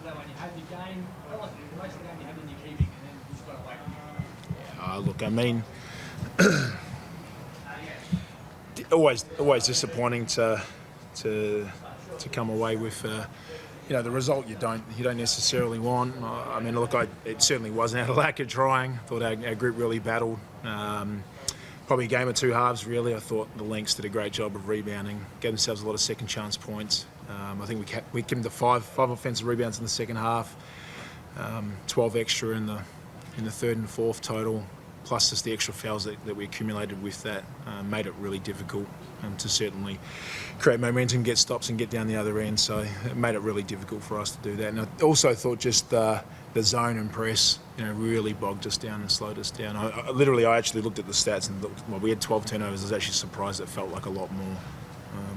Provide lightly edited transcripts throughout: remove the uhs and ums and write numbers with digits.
after that when you had your game? Felt like most of the game you had in your keeping, and then you just got away from it. Look, I mean, always disappointing to come away with the result you don't necessarily want. I mean, look, it certainly wasn't out of lack of trying. I thought our group really battled. Probably a game of two halves, really. I thought the Lynx did a great job of rebounding, gave themselves a lot of second chance points. I think we came to five offensive rebounds in the second half, 12 extra in the third and fourth total, plus just the extra fouls that we accumulated with that made it really difficult to certainly create momentum, get stops and get down the other end. So it made it really difficult for us to do that. And I also thought just the zone and press, really bogged us down and slowed us down. I actually looked at the stats and looked, we had 12 turnovers. I was actually surprised it felt like a lot more.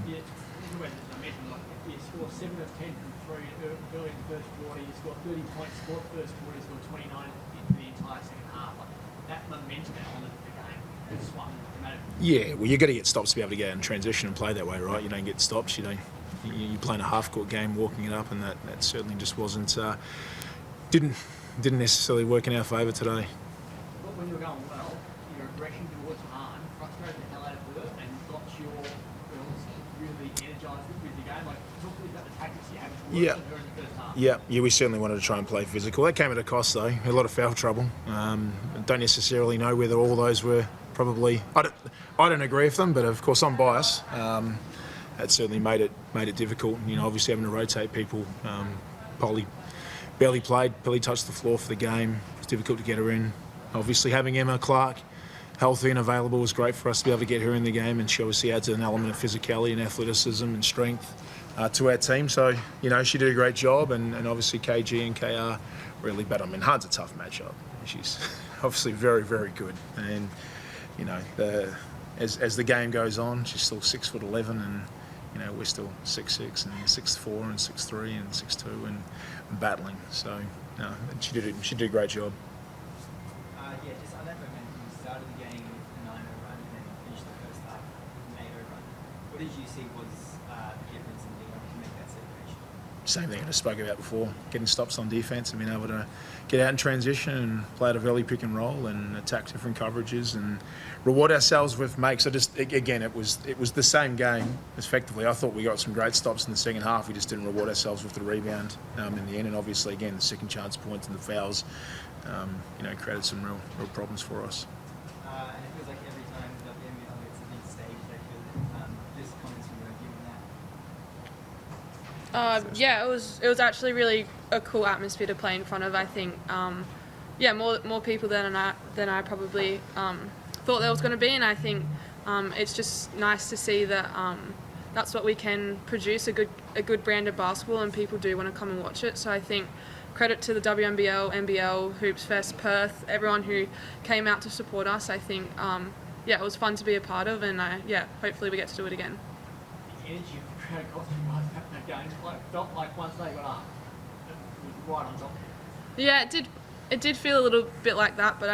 Yeah, you scored 7 of 10 from 3 early in the first quarter. You scored 30 points, scored first quarter, you scored 29 in the entire second half. That momentum element of the game is what mattered. Yeah, well, you got to get stops to be able to get in transition and play that way, right? You don't get stops. You're playing a half-court game, walking it up, and that certainly just wasn't didn't necessarily work in our favour today. But when you were going well, your aggression towards harm frustrated the hell out of her and got your girls really energised with the game. Like, talk to me about the tactics you had towards her in the first half. Yeah, we certainly wanted to try and play physical. That came at a cost, though. A lot of foul trouble. Don't necessarily know whether all those were probably. I don't agree with them, but of course I'm biased. That certainly made it difficult. Obviously having to rotate people. Polly barely played. Barely touched the floor for the game. It's difficult to get her in. Obviously having Emma Clark healthy and available was great for us to be able to get her in the game, and she obviously adds an element of physicality and athleticism and strength to our team. So, she did a great job, and obviously KG and KR really battled. I mean, Hard's a tough matchup. She's obviously very, very good. And, as the game goes on, she's still 6'11", and, we're still 6'6", and 6'4", and 6'3", and 6'2", and battling. So, she did a great job. Just on that momentum, you started the game with a 9-0 run and then finished the first half with an 8-0 run. What did you see was the difference in being able to make that separation? Same thing I just spoke about before, getting stops on defence and being able to get out in transition and play at a early pick and roll and attack different coverages and reward ourselves with makes. It was the same game effectively. I thought we got some great stops in the second half. We just didn't reward ourselves with the rebound in the end, and obviously again the second chance points and the fouls created some real problems for us. And it feels like every time WNBL gets a big stage, they feel this comments from you given that. It was actually really a cool atmosphere to play in front of. I think more people than I probably thought there was going to be, and I think it's just nice to see that that's what we can produce, a good brand of basketball, and people do want to come and watch it. So I think credit to the WNBL, NBL, Hoops Fest, Perth, everyone who came out to support us. I think it was fun to be a part of, and hopefully we get to do it again. The energy of the crowd cost you guys that game. Felt like once they got up, it was right on top. Yeah, it did feel a little bit like that, but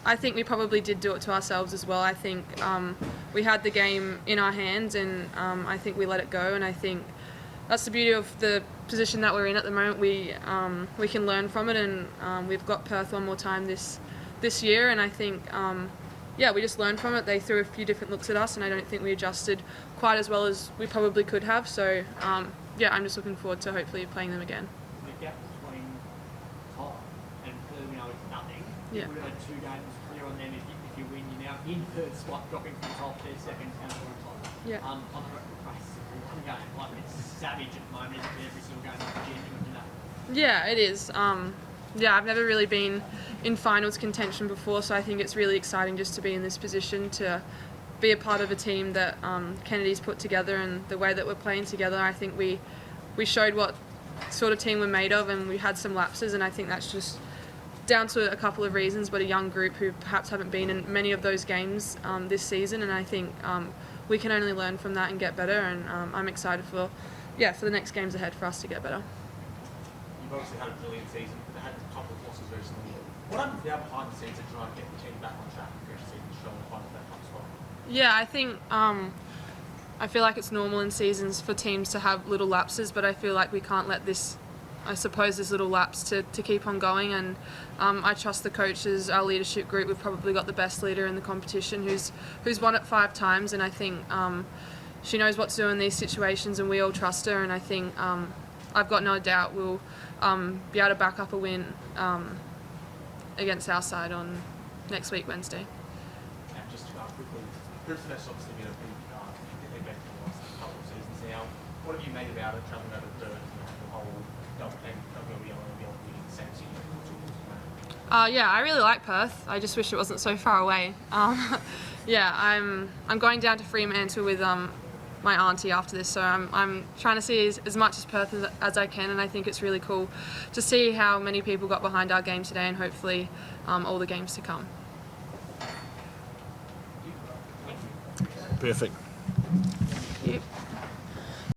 I think we probably did do it to ourselves as well. I think we had the game in our hands, and I think we let it go, and I think that's the beauty of the position that we're in at the moment. We can learn from it, and we've got Perth one more time this year, and I think we just learned from it. They threw a few different looks at us, and I don't think we adjusted quite as well as we probably could have. So I'm just looking forward to hopefully playing them again. The gap between top and third, it's nothing. Yeah. We've had 2 games clear on them. If you win, you're now in third spot, dropping from top, they're second, and we're on top. Yeah. On the basis of one game, it's savage at the moment. Every single game is genuine, Yeah, it is. I've never really been in finals contention before, so I think it's really exciting just to be in this position, to be a part of a team that Kennedy's put together, and the way that we're playing together. I think we showed what sort of team we're made of, and we had some lapses, and I think that's just down to a couple of reasons, but a young group who perhaps haven't been in many of those games this season, and I think we can only learn from that and get better, and I'm excited for the next games ahead for us to get better. You've obviously had a brilliant season, but they had a couple of losses recently. What happens now behind the scenes to try and get the team back on track and finish the season strong and find that top spot? Yeah, I think I feel like it's normal in seasons for teams to have little lapses, but I feel like we can't let this I suppose, this little lapse to keep on going, and I trust the coaches. Our leadership group, we've probably got the best leader in the competition who's won it 5 times, and I think she knows what to do in these situations, and we all trust her, and I think I've got no doubt we'll be able to back up a win against our side on next week, Wednesday. And just to quickly, Perth's obviously been a big event for the last couple of seasons now. What have you made about it, travelling over Perth and the whole WNBL meeting the same city? Yeah, I really like Perth. I just wish it wasn't so far away. Yeah, I'm going down to Fremantle with my auntie after this, so I'm trying to see as much as Perth as I can, and I think it's really cool to see how many people got behind our game today, and hopefully all the games to come. Perfect. Thank you.